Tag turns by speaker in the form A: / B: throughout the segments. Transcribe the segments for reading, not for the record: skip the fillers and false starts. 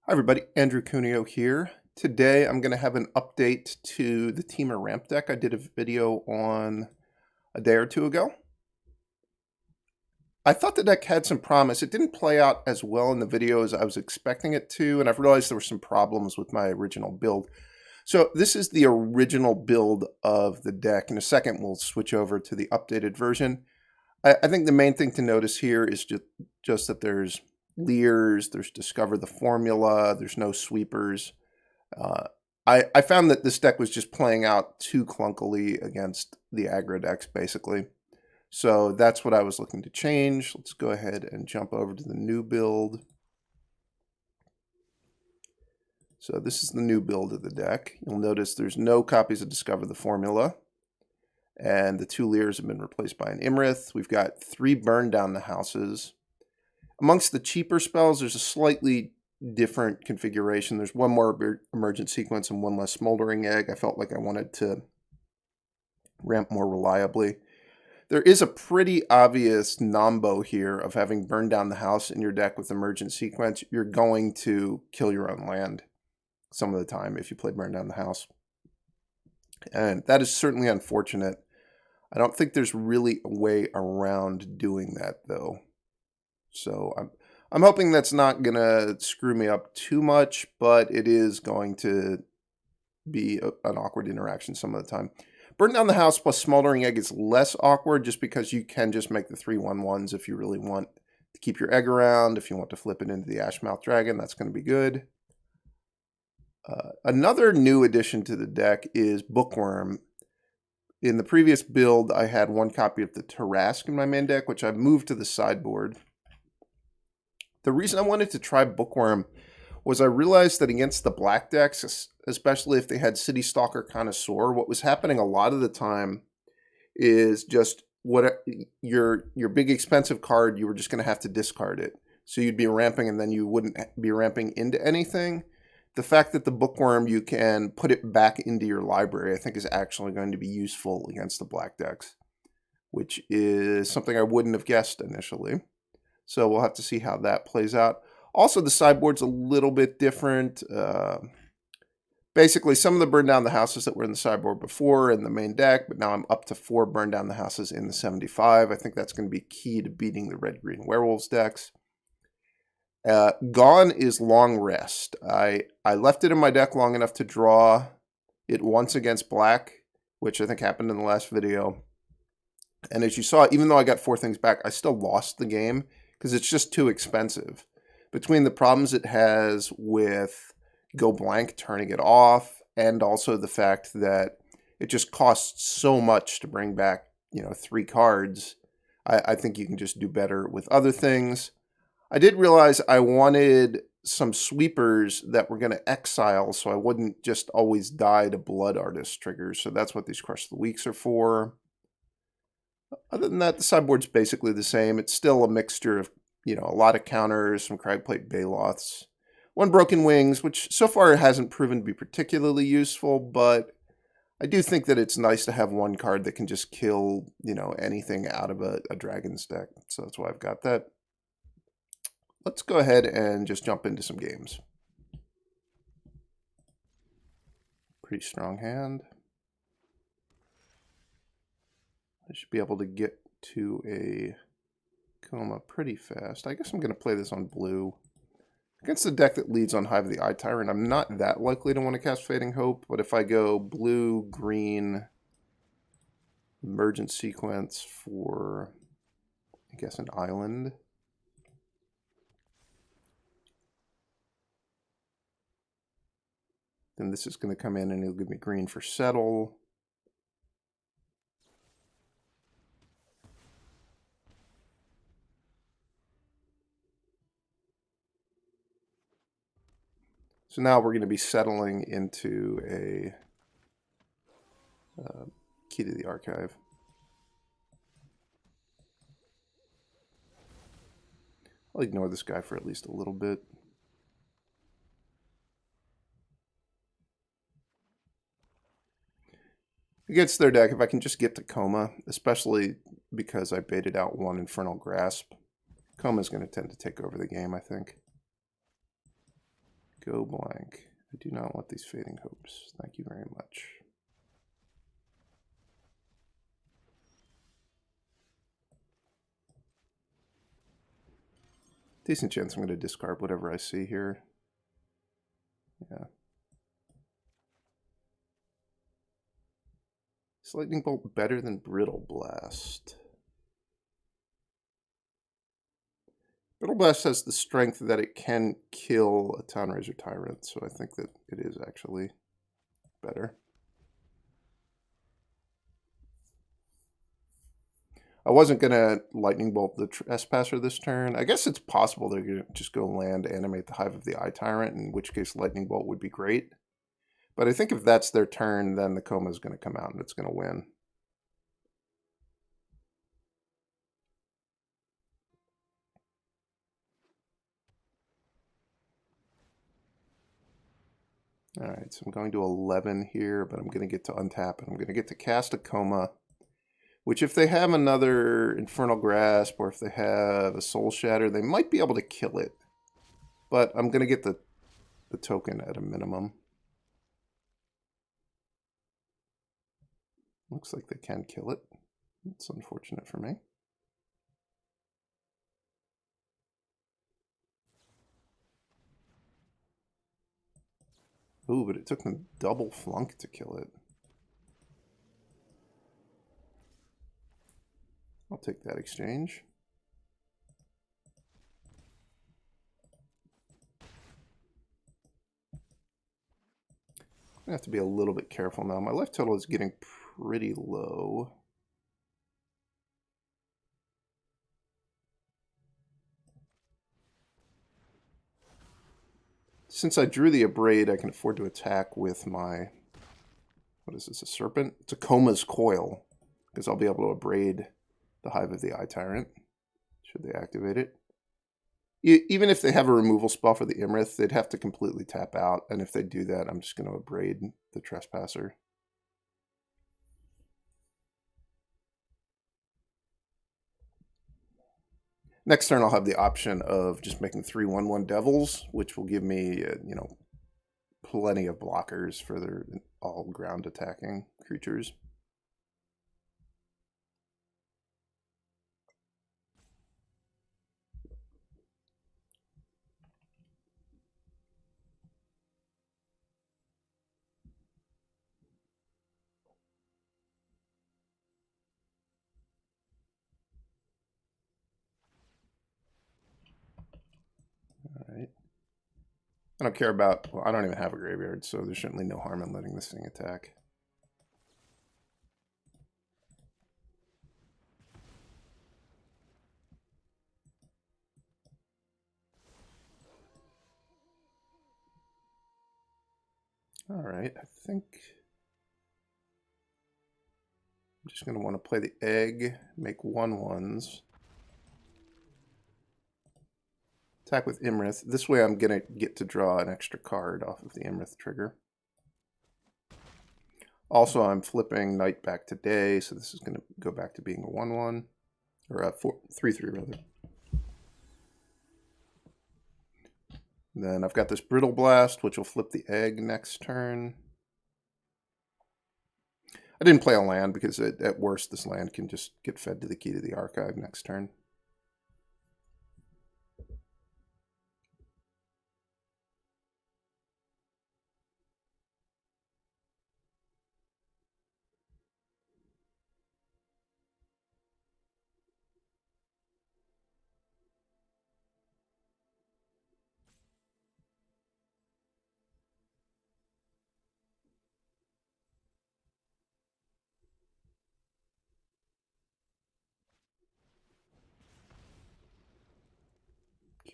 A: Hi everybody, Andrew Cuneo here. Today I'm going to have an update to the Temur ramp deck I did a video on a day or two ago. I thought the deck had some promise. It didn't play out as well in the video as I was expecting it to, and I've realized there were some problems with my original build. So this is the original build of the deck. In a second we'll switch over to the updated version. I think the main thing to notice here is just that there's Leers, there's Discover the Formula, there's no sweepers. I found that this deck was just playing out too clunkily against the aggro decks, basically. So that's what I was looking to change. Let's go ahead and jump over to the new build. So this is the new build of the deck. You'll notice there's no copies of Discover the Formula. And the 2 Leers have been replaced by an Iymrith. We've got 3 Burn Down the Houses. Amongst the cheaper spells, there's a slightly different configuration. There's 1 more Emergent Sequence and 1 less Smoldering Egg. I felt like I wanted to ramp more reliably. There is a pretty obvious nombo here of having Burn Down the House in your deck with Emergent Sequence. You're going to kill your own land some of the time if you play Burn Down the House. And that is certainly unfortunate. I don't think there's really a way around doing that, though. So I'm hoping that's not going to screw me up too much, but it is going to be an awkward interaction some of the time. Burn Down the House plus Smoldering Egg is less awkward just because you can just make the 3/1/1s if you really want to keep your egg around. If you want to flip it into the Ashmouth Dragon, that's going to be good. Another new addition to the deck is Bookwurm. In the previous build, I had 1 copy of the Tarrasque in my main deck, which I've moved to the sideboard. The reason I wanted to try Bookwurm was I realized that against the black decks, especially if they had City Stalker Connoisseur, what was happening a lot of the time is just what your big expensive card, you were just going to have to discard it. So you'd be ramping and then you wouldn't be ramping into anything. The fact that the Bookwurm, you can put it back into your library, I think is actually going to be useful against the black decks, which is something I wouldn't have guessed initially. So we'll have to see how that plays out. Also, the sideboard's a little bit different. Basically, some of the Burn Down the Houses that were in the sideboard before in the main deck, but now I'm up to 4 Burn Down the Houses in the 75. I think that's going to be key to beating the Red-Green Werewolves decks. Gone is Long Rest. I left it in my deck long enough to draw it once against black, which I think happened in the last video. And as you saw, even though I got 4 things back, I still lost the game because it's just too expensive. Between the problems it has with Go Blank turning it off, and also the fact that it just costs so much to bring back, 3 cards, I think you can just do better with other things. I did realize I wanted some sweepers that were going to exile so I wouldn't just always die to Blood Artist triggers. So that's what these Crush the Weeks are for. Other than that, the sideboard's basically the same. It's still a mixture of, a lot of counters, some Cragplate Baloths, 1 Broken Wings, which so far hasn't proven to be particularly useful, but I do think that it's nice to have 1 card that can just kill, anything out of a dragon's deck. So that's why I've got that. Let's go ahead and just jump into some games. Pretty strong hand. I should be able to get to a Koma pretty fast. I guess I'm going to play this on blue. Against the deck that leads on Hive of the Eye Tyrant, I'm not that likely to want to cast Fading Hope, but if I go blue, green, Emergent Sequence for, I guess, an island. Then this is going to come in and it'll give me green for Settle. So now we're going to be settling into a Key to the Archive. I'll ignore this guy for at least a little bit. Against their deck, if I can just get to Koma, especially because I baited out 1 Infernal Grasp, Koma's going to tend to take over the game, I think. Go blank. I do not want these Fading Hopes. Thank you very much. Decent chance I'm going to discard whatever I see here. Yeah. Is Lightning Bolt better than Brittle Blast? Brittle Blast has the strength that it can kill a Townraiser Tyrant, so I think that it is actually better. I wasn't going to Lightning Bolt the Trespasser this turn. I guess it's possible they're going to just go land, animate the Hive of the Eye Tyrant, in which case Lightning Bolt would be great. But I think if that's their turn, then the Koma is going to come out and it's going to win. All right, so I'm going to 11 here, but I'm going to get to untap, and I'm going to get to cast a Koma. Which if they have another Infernal Grasp or if they have a Soul Shatter, they might be able to kill it. But I'm going to get the token at a minimum. Looks like they can kill it. It's unfortunate for me. Ooh, but it took them double flunk to kill it. I'll take that exchange. I have to be a little bit careful now. My life total is getting pretty low. Since I drew the Abrade, I can afford to attack with my... What is this, a Serpent? It's a Koma's Coil, because I'll be able to Abrade the Hive of the Eye Tyrant, should they activate it. Even if they have a removal spell for the Iymrith, they'd have to completely tap out, and if they do that, I'm just going to Abrade the Trespasser. Next turn, I'll have the option of just making 3/1/1 Devils, which will give me, you know, plenty of blockers for their all ground attacking creatures. Alright. I don't care about... Well, I don't even have a graveyard, so there's certainly no harm in letting this thing attack. Alright, I think... I'm just going to want to play the egg, make 1/1s. Attack with Iymrith. This way I'm going to get to draw an extra card off of the Iymrith trigger. Also, I'm flipping night back to day, so this is going to go back to being a 1/1. Or a 3/3 rather. Then I've got this Brittle Blast, which will flip the egg next turn. I didn't play a land because at worst this land can just get fed to the Key to the Archive next turn.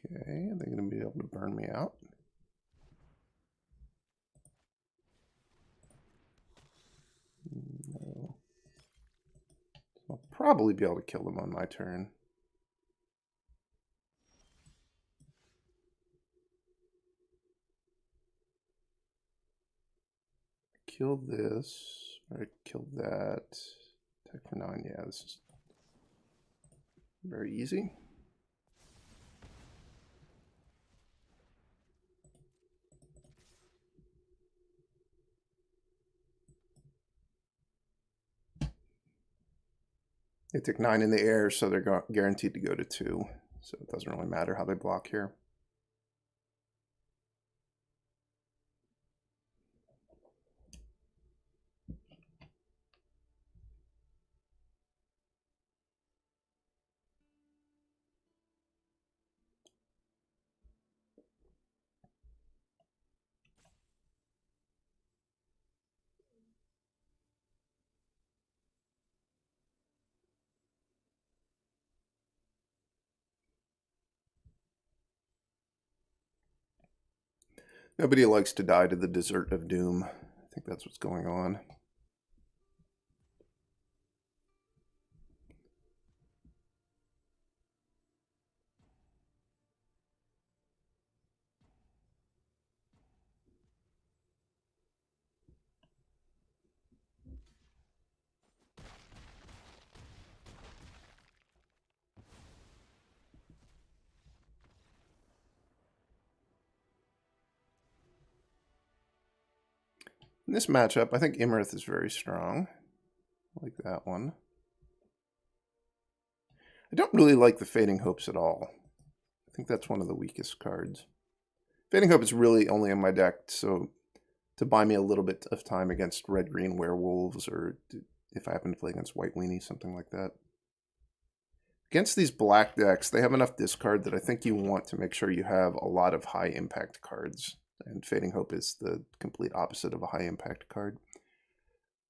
A: Okay, are they going to be able to burn me out? No. I'll probably be able to kill them on my turn. Kill this. I killed that. Attack for 9. Yeah, this is very easy. They take 9 in the air, so they're guaranteed to go to 2. So it doesn't really matter how they block here. Nobody likes to die to the Desert of Doom. I think that's what's going on. In this matchup, I think Iymrith is very strong. I like that one. I don't really like the Fading Hopes at all. I think that's one of the weakest cards. Fading Hope is really only in my deck, so to buy me a little bit of time against red-green werewolves, or if I happen to play against white weenie, something like that. Against these black decks, they have enough discard that I think you want to make sure you have a lot of high-impact cards. And Fading Hope is the complete opposite of a high-impact card.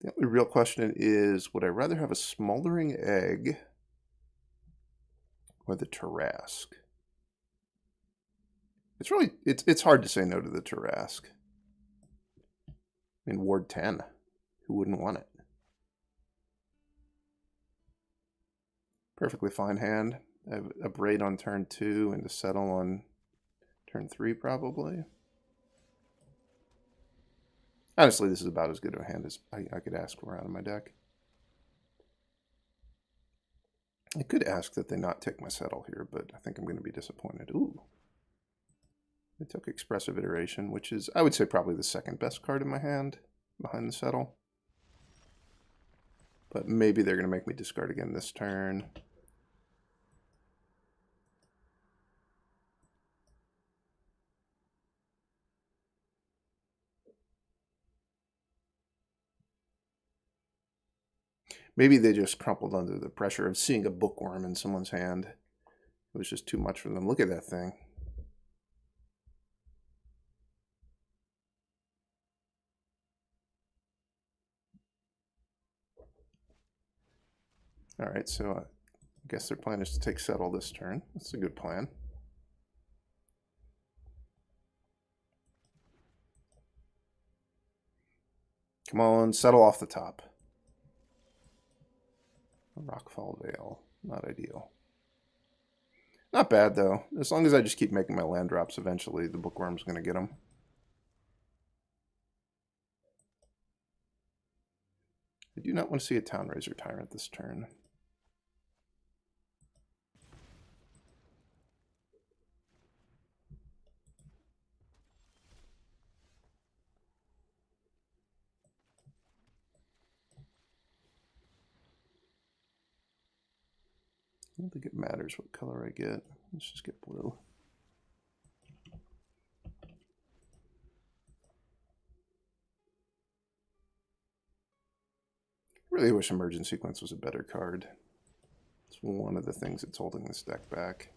A: The only real question is, would I rather have a Smoldering Egg or the Tarrasque? It's hard to say no to the Tarrasque. I mean, Ward 10. Who wouldn't want it? Perfectly fine hand. I have Abrade on turn 2 and to settle on turn 3 probably. Honestly, this is about as good of a hand as I could ask for out of my deck. I could ask that they not take my settle here, but I think I'm going to be disappointed. Ooh. They took Expressive Iteration, which is, I would say, probably the second best card in my hand behind the settle. But maybe they're going to make me discard again this turn. Maybe they just crumpled under the pressure of seeing a Bookwurm in someone's hand. It was just too much for them. Look at that thing. All right, so I guess their plan is to take settle this turn. That's a good plan. Come on, settle off the top. Rockfall Vale, not ideal. Not bad, though. As long as I just keep making my land drops, eventually the Bookwurm's going to get them. I do not want to see a Town Razor Tyrant this turn. I don't think it matters what color I get. Let's just get blue. I really wish Emergent Sequence was a better card. It's one of the things that's holding this deck back.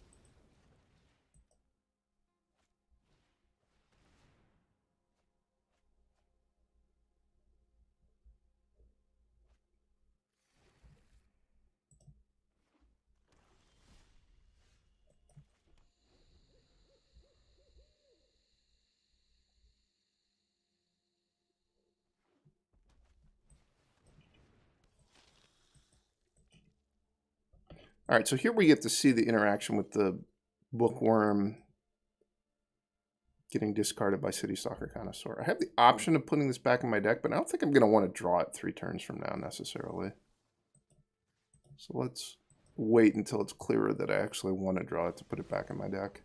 A: All right, so here we get to see the interaction with the Bookwurm getting discarded by City Soccer Connoisseur. I have the option of putting this back in my deck, but I don't think I'm going to want to draw it 3 turns from now necessarily. So let's wait until it's clearer that I actually want to draw it to put it back in my deck.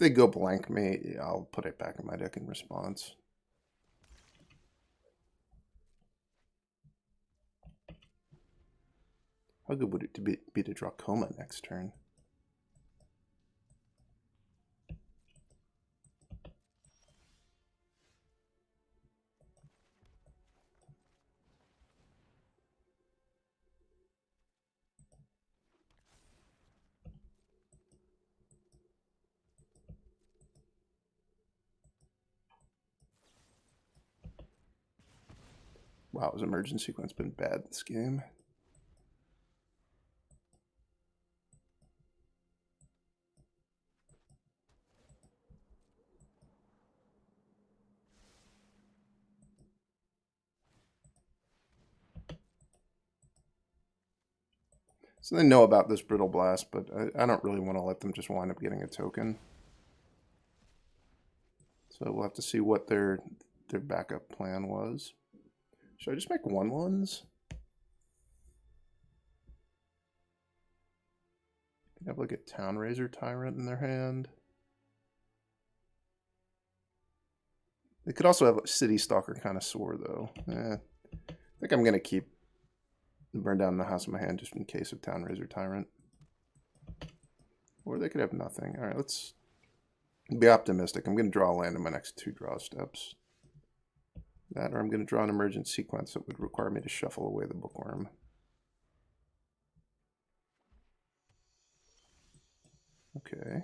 A: they go blank me, I'll put it back in my deck in response. How good would it be to draw Koma next turn? Wow, has Emergent Sequence been bad this game? So they know about this Brittle Blast, but I don't really want to let them just wind up getting a token. So we'll have to see what their backup plan was. Should I just make 1/1s? They have like a Town Razor Tyrant in their hand. They could also have a City Stalker Connoisseur though. I think I'm gonna keep Burn Down the House in my hand just in case of Town Razor Tyrant. Or they could have nothing. Alright, let's be optimistic. I'm gonna draw a land in my next 2 draw steps. That, or I'm going to draw an Emergent Sequence that would require me to shuffle away the Bookwurm. Okay.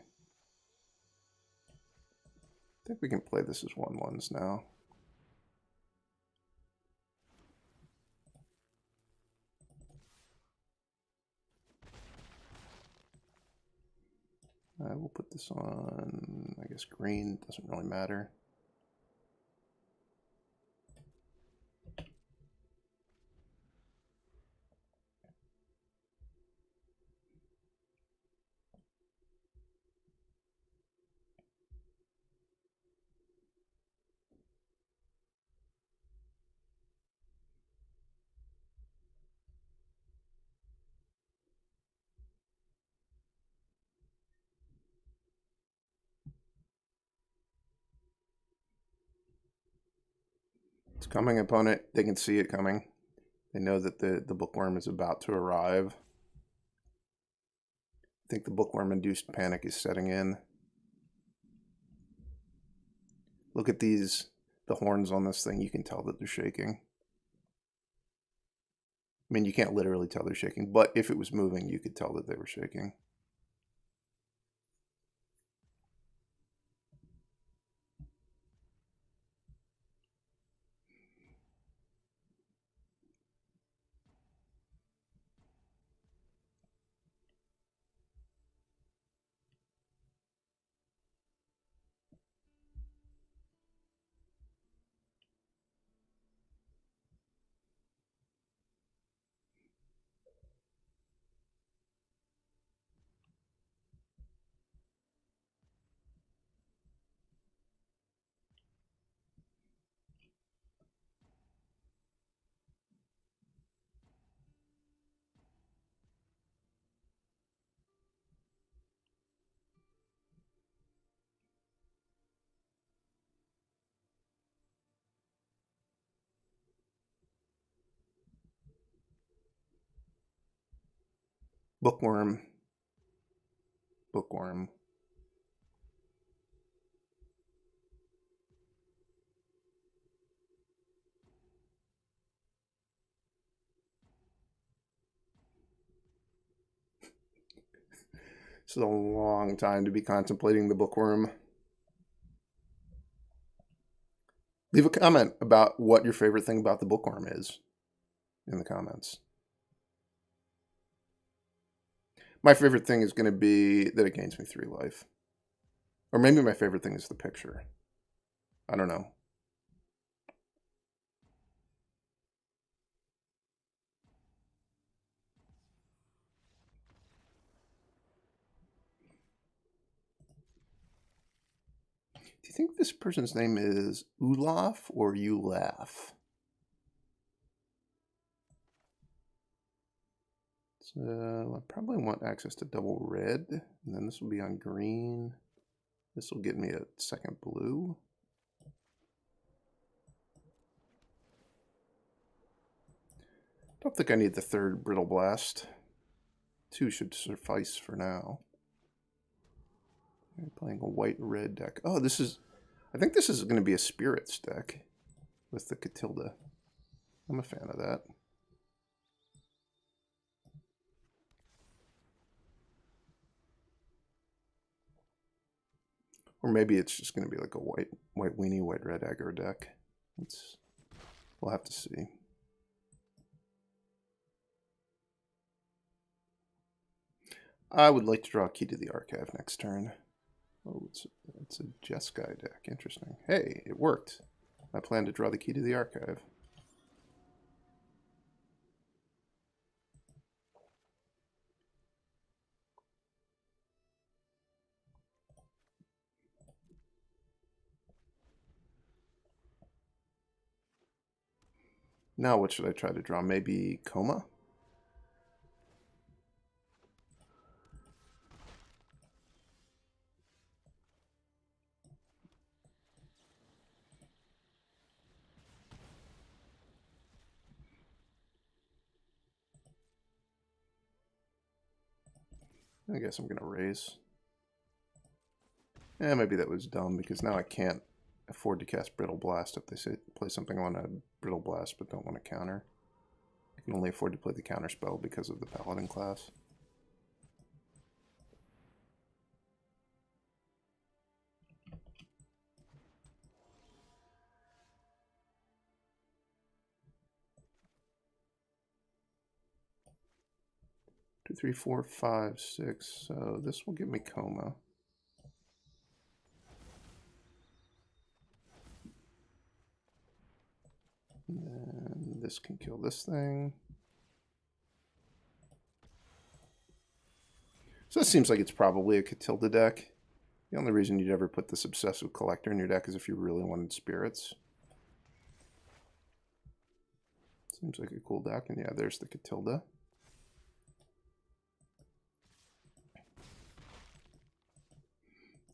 A: I think we can play this as 1/1s now. We'll put this on, I guess green, doesn't really matter. It's coming, opponent. They can see it coming. They know that the Bookwurm is about to arrive. I think the Bookwurm-induced panic is setting in. Look at the horns on this thing. You can tell that they're shaking. I mean, you can't literally tell they're shaking, but if it was moving, you could tell that they were shaking. Bookwurm. Bookwurm. This is a long time to be contemplating the Bookwurm. Leave a comment about what your favorite thing about the Bookwurm is in the comments. My favorite thing is going to be that it gains me 3 life. Or maybe my favorite thing is the picture. I don't know. Do you think this person's name is Olaf or Ulaf? So I probably want access to double red, and then this will be on green. This will get me a second blue. Don't think I need the third Brittle Blast. 2 should suffice for now. I'm playing a white-red deck. Oh, this is... I think this is going to be a Spirits deck with the Catilda. I'm a fan of that. Or maybe it's just going to be like a white weenie, white-red aggro deck. We'll have to see. I would like to draw a Key to the Archive next turn. Oh, it's a Jeskai deck. Interesting. Hey, it worked. I plan to draw the Key to the Archive. Now what should I try to draw? Maybe Koma? I guess I'm going to raise. Maybe that was dumb because now I can't afford to cast Brittle Blast if they say play something on a Brittle Blast but don't want to counter. I can only afford to play the counter spell because of the Paladin class. Two, three, four, five, six. So this will give me Koma. And this can kill this thing. So it seems like it's probably a Catilda deck. The only reason you'd ever put this Obsessive Collector in your deck is if you really wanted spirits. Seems like a cool deck. And yeah, there's the Catilda.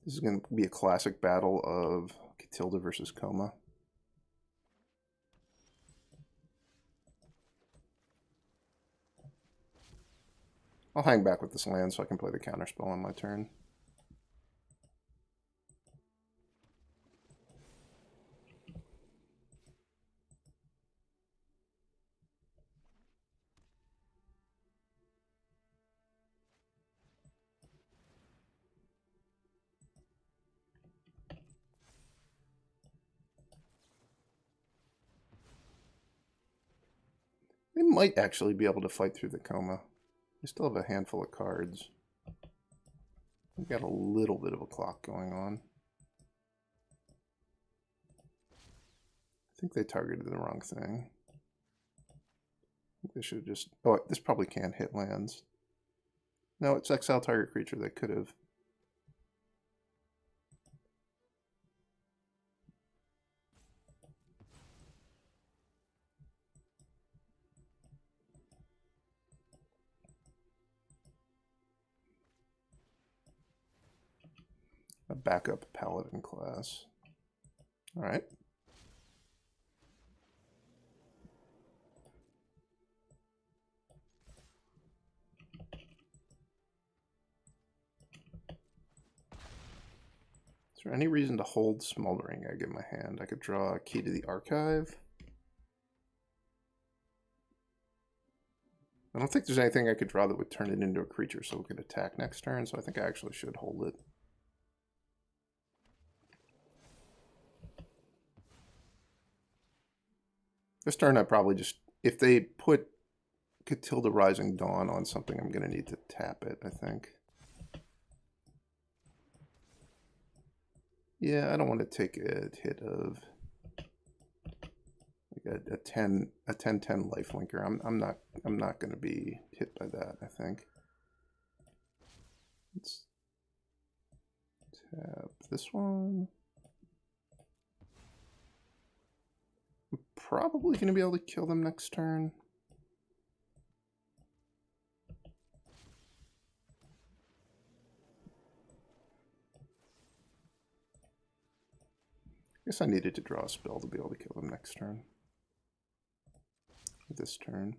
A: This is going to be a classic battle of Catilda versus Koma. I'll hang back with this land so I can play the counterspell on my turn. They might actually be able to fight through the Koma. We still have a handful of cards. We've got a little bit of a clock going on. I think they targeted the wrong thing. I think they should have just... Oh, this probably can't hit lands. No, it's exile target creature. They could have. A backup Paladin class. All right. Is there any reason to hold Smoldering Egg in my hand? I could draw a Key to the Archive. I don't think there's anything I could draw that would turn it into a creature so we could attack next turn, so I think I actually should hold it. This turn I probably just... If they put Catilda Rising Dawn on something, I'm going to need to tap it, I think. Yeah, I don't want to take a hit of like a 10-10 lifelinker. I'm not going to be hit by that, I think. Let's tap this one. I'm probably going to be able to kill them next turn. guess I needed to draw a spell to be able to kill him next turn. This turn.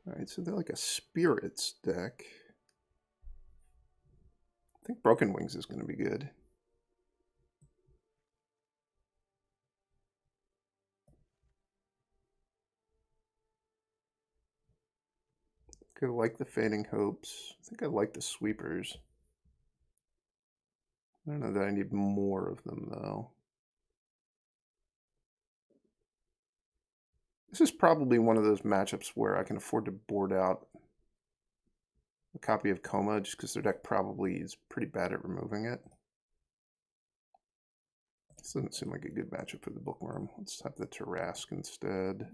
A: Alright, so they're like a spirits deck. I think Broken Wings is going to be good. I like the Fading Hopes. I think I like the Sweepers. I don't know that I need more of them, though. This is probably one of those matchups where I can afford to board out a copy of Koma, just because their deck probably is pretty bad at removing it. This doesn't seem like a good matchup for the Bookwurm. Let's have the Tarask instead.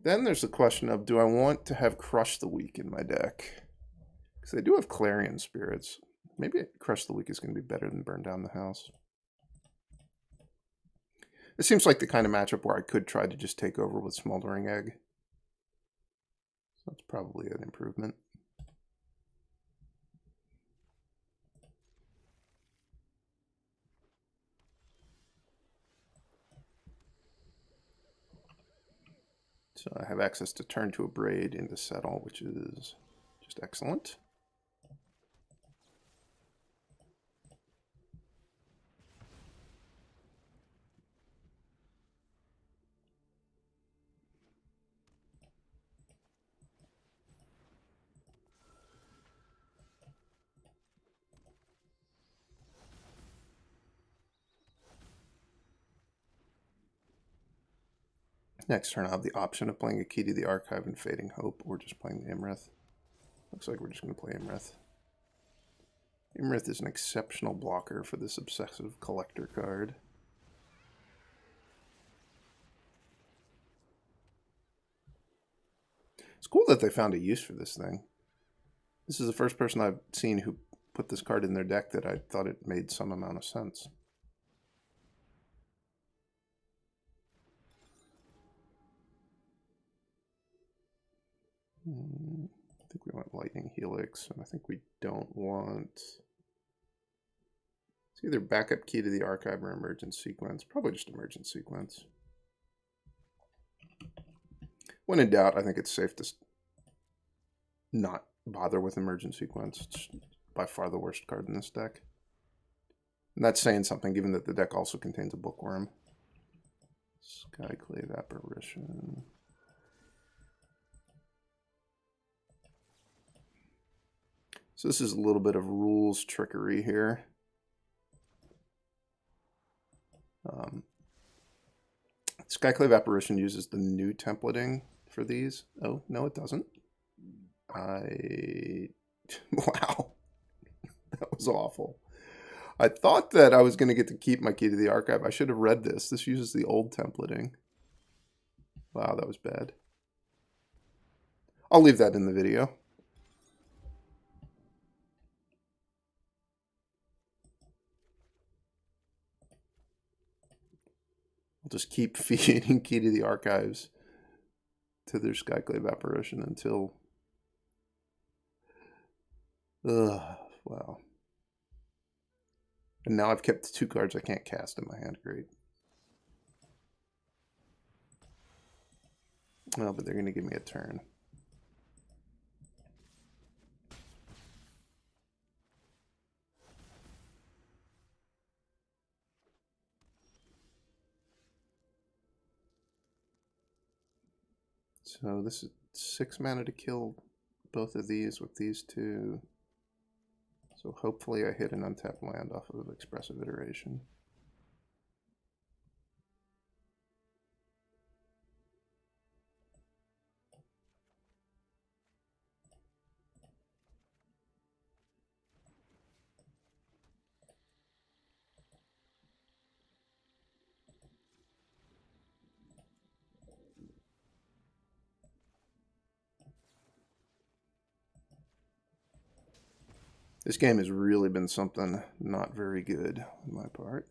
A: Then there's the question of, do I want to have Crush the Weak in my deck? Because I do have Clarion Spirits. Maybe Crush the Weak is going to be better than Burn Down the House. It seems like the kind of matchup where I could try to just take over with Smoldering Egg. So that's probably an improvement. So I have access to turn to Abrade into Settle, which is just excellent. Next turn, I'll have the option of playing a Key to the Archive and Fading Hope, or just playing the Iymrith. Looks like we're just going to play Iymrith. Iymrith is an exceptional blocker for this Obsessive Collector card. It's cool that they found a use for this thing. This is the first person I've seen who put this card in their deck that I thought it made some amount of sense. I think we want Lightning Helix, and I think we don't want... It's either Backup Key to the Archive or Emergent Sequence. Probably just Emergent Sequence. When in doubt, I think it's safe to not bother with Emergent Sequence. It's by far the worst card in this deck. And that's saying something, given that the deck also contains a Bookwurm. Skyclave Apparition... So this is a little bit of rules trickery here. Skyclave Apparition uses the new templating for these. Oh, no, it doesn't. Wow. That was awful. I thought that I was going to get to keep my Key to the Archive. I should have read this. This uses the old templating. Wow, that was bad. I'll leave that in the video. I'll just keep feeding Key to the Archives to their Skyclave Apparition until... wow. And now I've kept 2 cards I can't cast in my hand. Great. Oh, but they're going to give me a turn. So this is 6 mana to kill both of these with these 2. So hopefully I hit an untapped land off of Expressive Iteration. This game has really been something not very good on my part.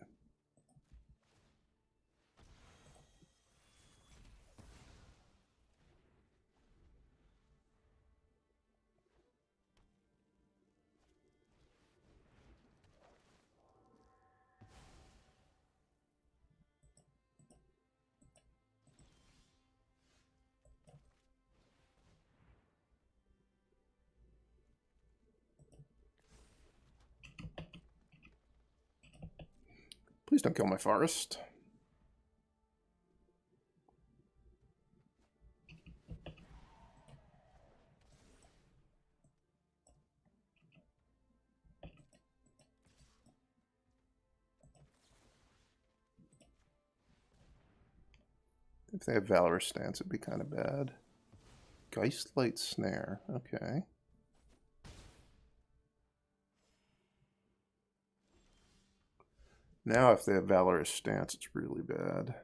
A: Please don't kill my forest. If they have Valorous Stance, it'd be kind of bad. Geistlight Snare, okay. Now if they have Valorous Stance, it's really bad.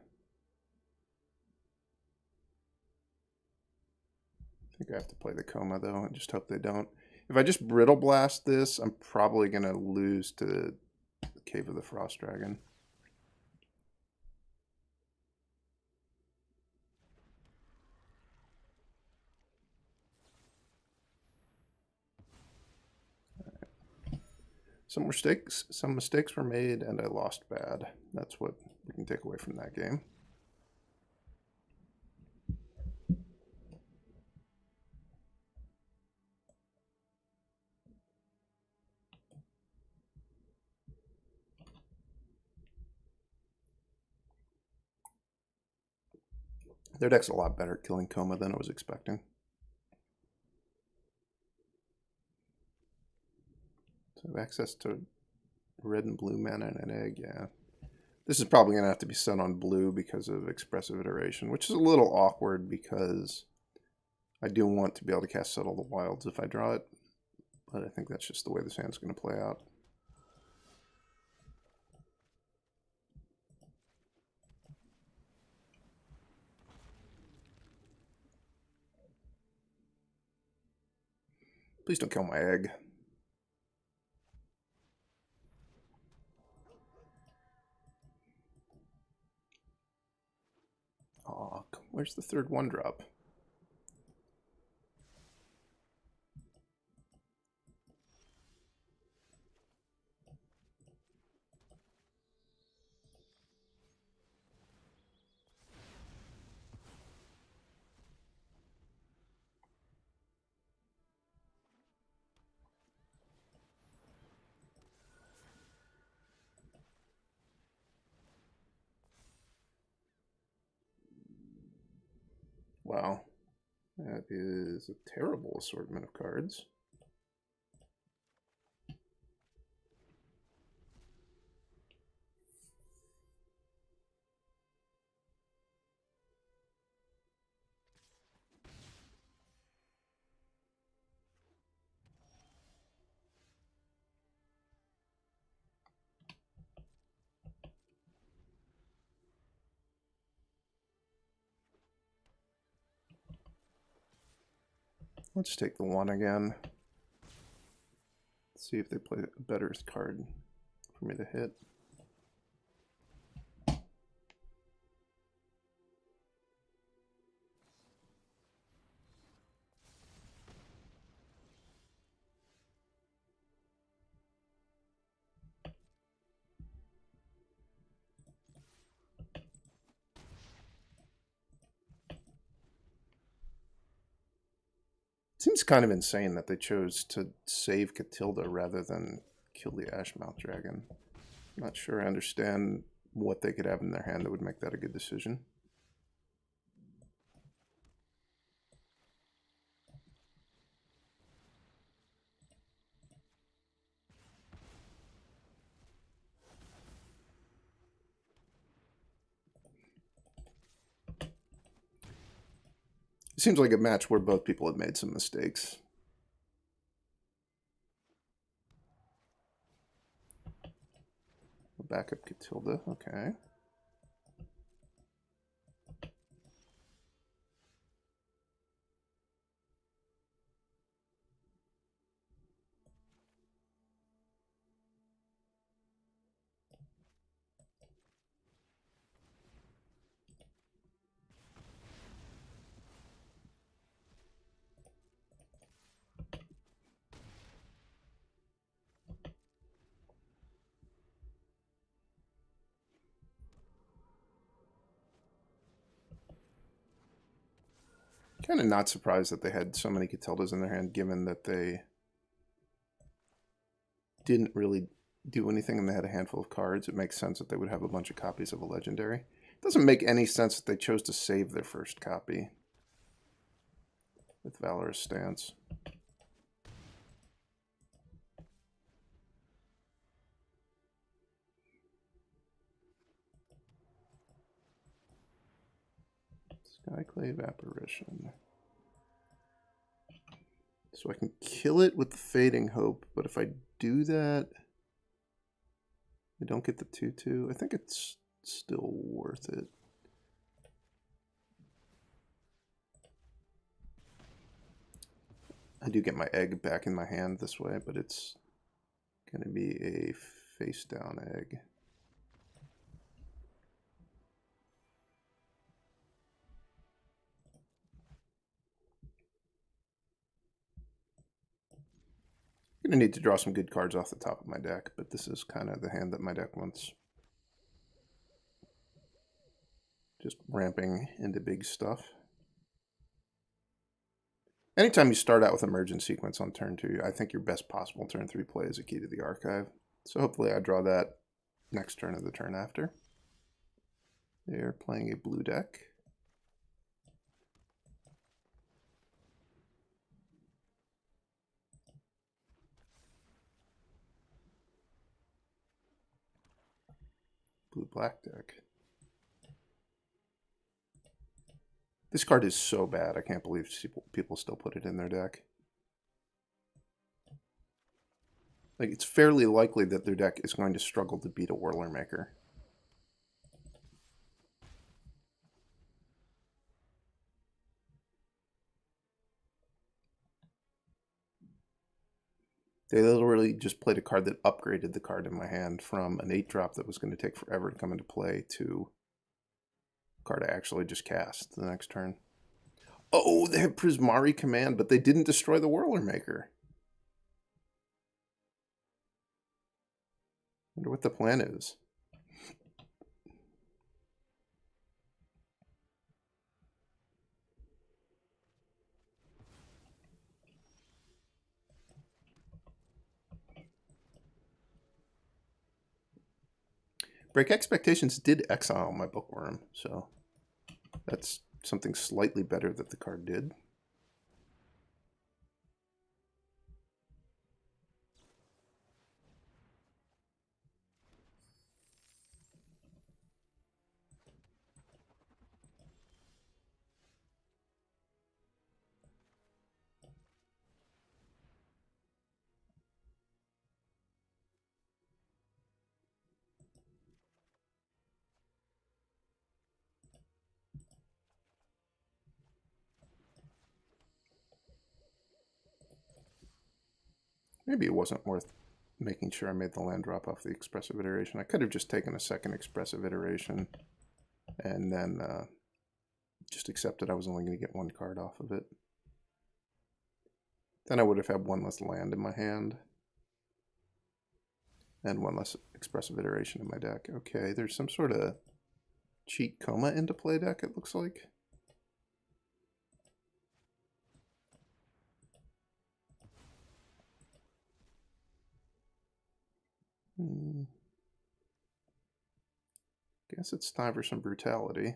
A: I think I have to play the Koma, though, and just hope they don't. If I just Brittle Blast this, I'm probably going to lose to the Cave of the Frost Dragon. Some mistakes were made, and I lost bad. That's what we can take away from that game. Their deck's a lot better at killing Koma than I was expecting. So I have access to red and blue mana and an egg, yeah. This is probably going to have to be set on blue because of Expressive Iteration, which is a little awkward because I do want to be able to cast Settle the Wilds if I draw it, but I think that's just the way this hand's going to play out. Please don't kill my egg. Aw, where's the third 1-drop? Wow, that is a terrible assortment of cards. Let's take the 1 again. Let's see if they play a better card for me to hit. Seems kind of insane that they chose to save Catilda rather than kill the Ashmouth Dragon. I'm not sure I understand what they could have in their hand that would make that a good decision. It seems like a match where both people have made some mistakes. Backup Catilda, okay. Kind of not surprised that they had so many Catildas in their hand, given that they didn't really do anything and they had a handful of cards, it makes sense that they would have a bunch of copies of a legendary. It doesn't make any sense that they chose to save their first copy with Valorous Stance. Skyclave Apparition. So I can kill it with the Fading Hope, but if I do that, I don't get the 2/2. I think it's still worth it. I do get my egg back in my hand this way, but it's going to be a face-down egg. I'm going to need to draw some good cards off the top of my deck, but this is kind of the hand that my deck wants. Just ramping into big stuff. Anytime you start out with Emergent Sequence on turn 2, I think your best possible turn 3 play is a Key to the Archive. So hopefully I draw that next turn or the turn after. They're playing a blue deck. Blue-black deck. This card is so bad, I can't believe people still put it in their deck. Like, it's fairly likely that their deck is going to struggle to beat a Whirlermaker. They literally just played a card that upgraded the card in my hand from an 8-drop that was going to take forever to come into play to a card I actually just cast the next turn. Oh, they have Prismari Command, but they didn't destroy the Whirlermaker. Wonder what the plan is. Break Expectations did exile my Bookwurm, so that's something slightly better that the card did. Maybe it wasn't worth making sure I made the land drop off the Expressive Iteration. I could have just taken a second Expressive Iteration and then just accepted I was only going to get one card off of it. Then I would have had one less land in my hand and one less Expressive Iteration in my deck. Okay, there's some sort of cheat Koma into play deck, it looks like. Guess it's time for some brutality.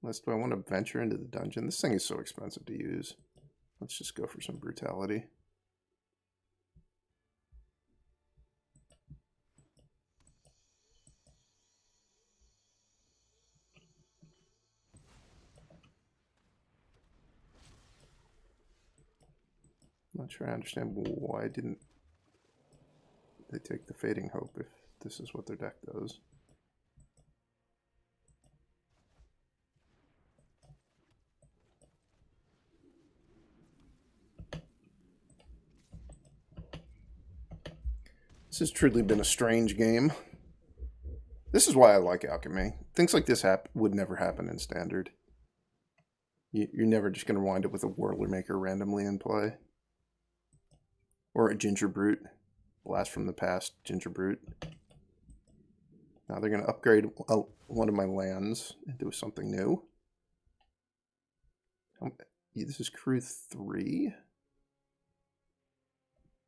A: Unless, do I want to venture into the dungeon? This thing is so expensive to use. Let's just go for some brutality. Not sure I understand why didn't they take the Fading Hope if this is what their deck does. This has truly been a strange game. This is why I like Alchemy. Things like this would never happen in Standard. You're never just going to wind up with a Whirlermaker randomly in play. Or a Ginger Brute. Blast from the Past, Ginger Brute. Now they're going to upgrade one of my lands into something new. This is Crew 3.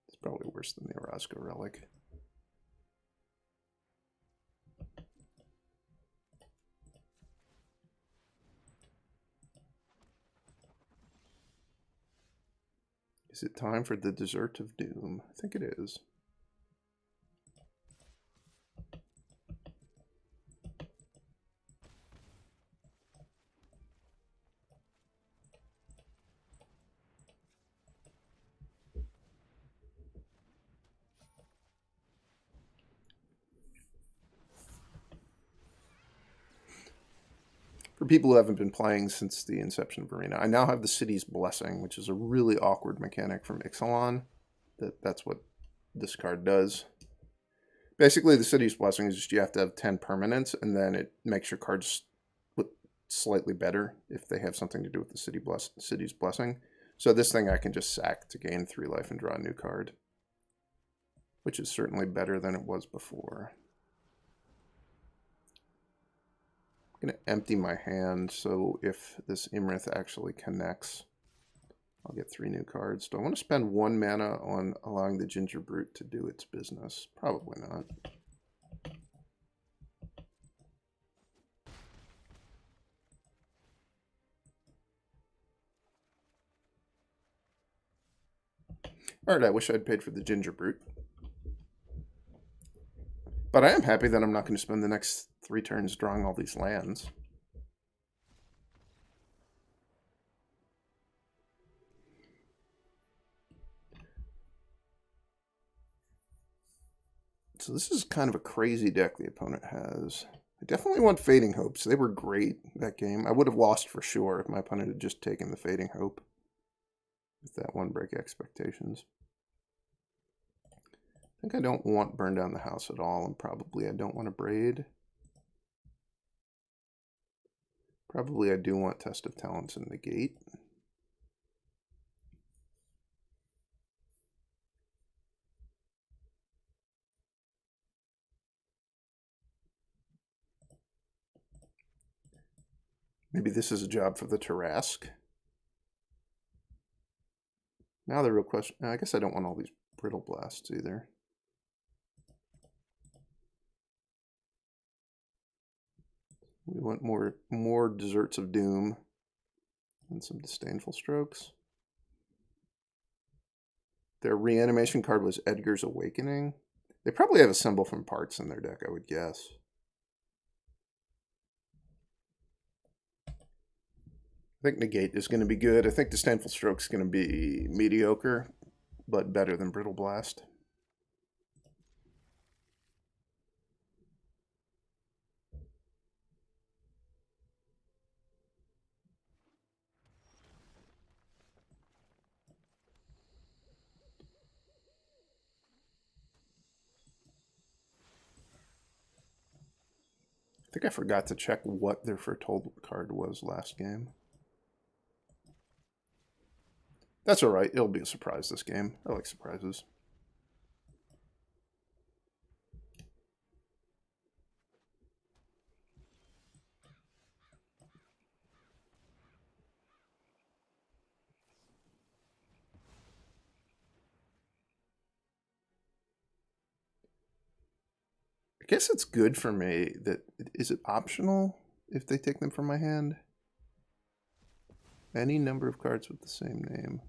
A: It's probably worse than the Orozco Relic. Is it time for the Dessert of Doom? I think it is. For people who haven't been playing since the inception of Arena, I now have the City's Blessing, which is a really awkward mechanic from Ixalan. That's what this card does. Basically, the City's Blessing is just you have to have 10 permanents, and then it makes your cards look slightly better if they have something to do with the City's Blessing. So this thing I can just sack to gain 3 life and draw a new card, which is certainly better than it was before. I'm going to empty my hand, so if this Iymrith actually connects, I'll get 3 new cards. Do I want to spend 1 mana on allowing the Ginger Brute to do its business? Probably not. Alright, I wish I'd paid for the Ginger Brute. But I am happy that I'm not going to spend the next 3 turns drawing all these lands. So this is kind of a crazy deck the opponent has. I definitely want Fading Hopes. They were great that game. I would have lost for sure if my opponent had just taken the Fading Hope with that 1 break expectations. I think I don't want Burn Down the House at all, and probably I don't want Abrade. Probably I do want Test of Talents and Negate. Maybe this is a job for the Tarrasque. Now the real question, I guess I don't want all these Brittle Blasts either. We want more Desserts of Doom and some Disdainful Strokes. Their reanimation card was Edgar's Awakening. They probably have a symbol from Parts in their deck, I would guess. I think Negate is going to be good. I think Disdainful Stroke is going to be mediocre, but better than Brittle Blast. I think I forgot to check what their Foretold card was last game. That's all right. It'll be a surprise this game. I like surprises. I guess it's good for me that, is it optional if they take them from my hand? Any number of cards with the same name.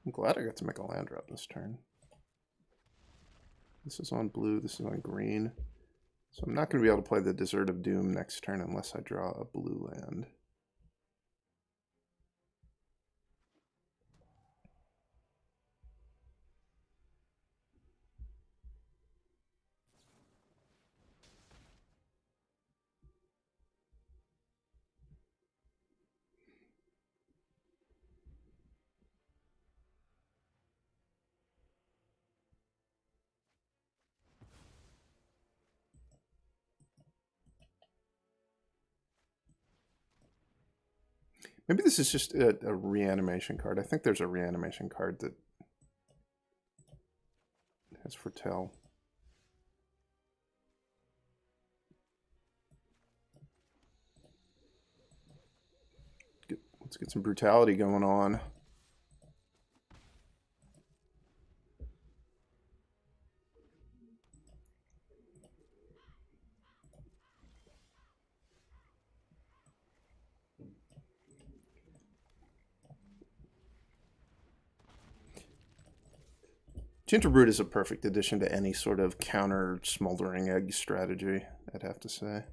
A: I'm glad I got to make a land drop this turn. This is on blue, this is on green. So I'm not going to be able to play the Desert of Doom next turn unless I draw a blue land. Maybe this is just a reanimation card. I think there's a reanimation card that has Foretell. Let's get some brutality going on. Gingerbread is a perfect addition to any sort of counter Smoldering Egg strategy, I'd have to say.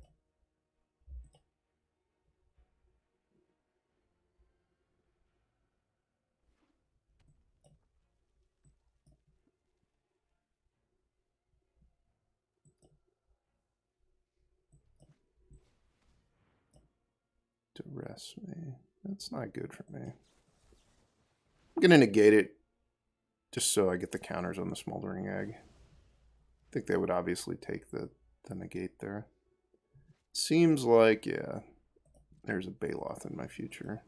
A: To rest me. That's not good for me. I'm going to negate it just so I get the counters on the Smoldering Egg. I think they would obviously take the negate there. Seems like, yeah, there's a Baloth in my future.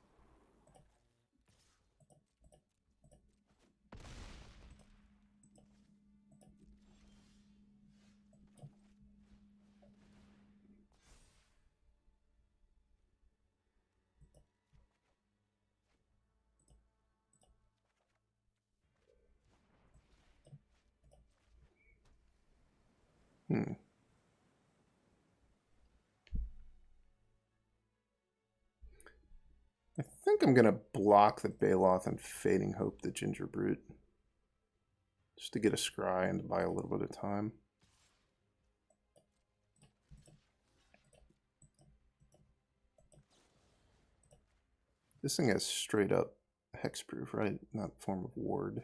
A: I think I'm going to block the Baloth and Fading Hope the Gingerbread. Just to get a scry and to buy a little bit of time. This thing has straight up hexproof, right? Not form of ward.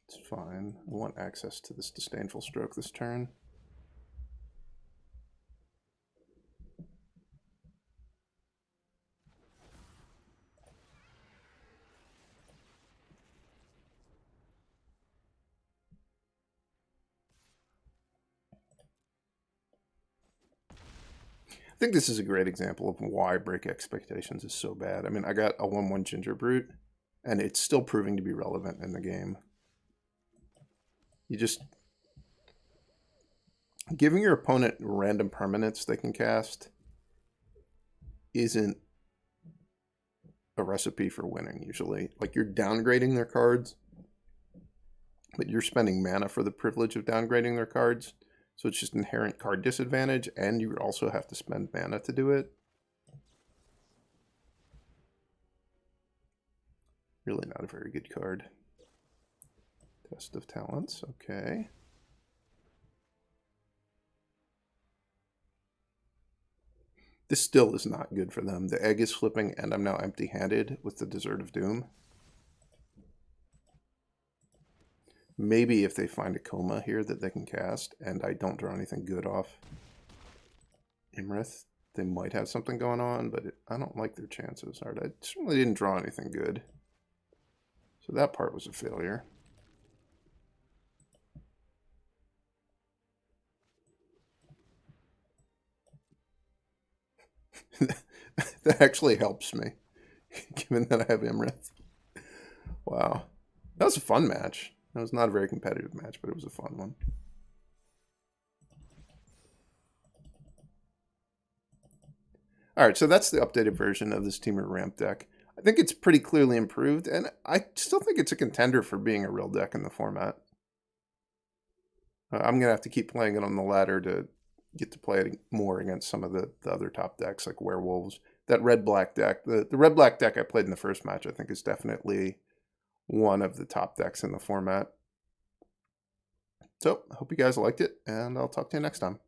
A: It's fine. I want access to this Disdainful Stroke this turn. I think this is a great example of why Break Expectations is so bad. I mean, I got a 1/1 Gingerbrute, and it's still proving to be relevant in the game. You just... Giving your opponent random permanents they can cast isn't a recipe for winning, usually. Like, you're downgrading their cards, but you're spending mana for the privilege of downgrading their cards. So it's just inherent card disadvantage, and you also have to spend mana to do it. Really not a very good card. Test of Talents, okay. This still is not good for them. The egg is flipping, and I'm now empty-handed with the Desert of Doom. Maybe if they find a Koma here that they can cast, and I don't draw anything good off Iymrith, they might have something going on, but I don't like their chances. All right, I certainly didn't draw anything good. So that part was a failure. That actually helps me, given that I have Iymrith. Wow. That was a fun match. It was not a very competitive match, but it was a fun one. All right, so that's the updated version of this Temur ramp deck. I think it's pretty clearly improved, and I still think it's a contender for being a real deck in the format. I'm going to have to keep playing it on the ladder to get to play it more against some of the other top decks, like Werewolves. That red-black deck, the red-black deck I played in the first match, I think is definitely one of the top decks in the format. So, I hope you guys liked it, and I'll talk to you next time.